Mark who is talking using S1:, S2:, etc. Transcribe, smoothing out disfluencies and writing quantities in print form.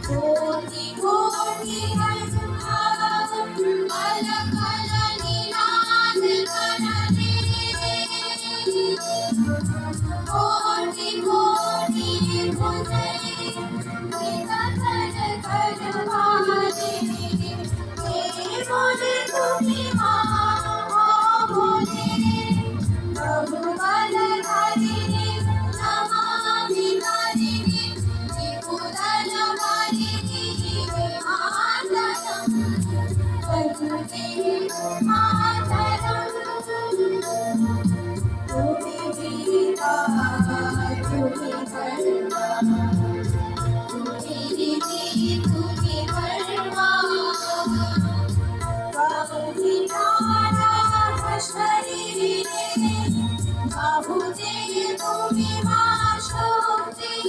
S1: कोटि कोटि अलग अलग निनाद करते कोटि कोटि भुजै निरंतर करवाते बोले तुम्ही बोले प्रभु बलधारिणी नमामि हरिणी त्रिपुरन हरिणी मातरम् वन्दे मातरम् तुम्ही जीवा तुम्ही धर्मा तुम्ही रीति तुम्ही कर्मा बाहुजे तुम्ही मा शक्ती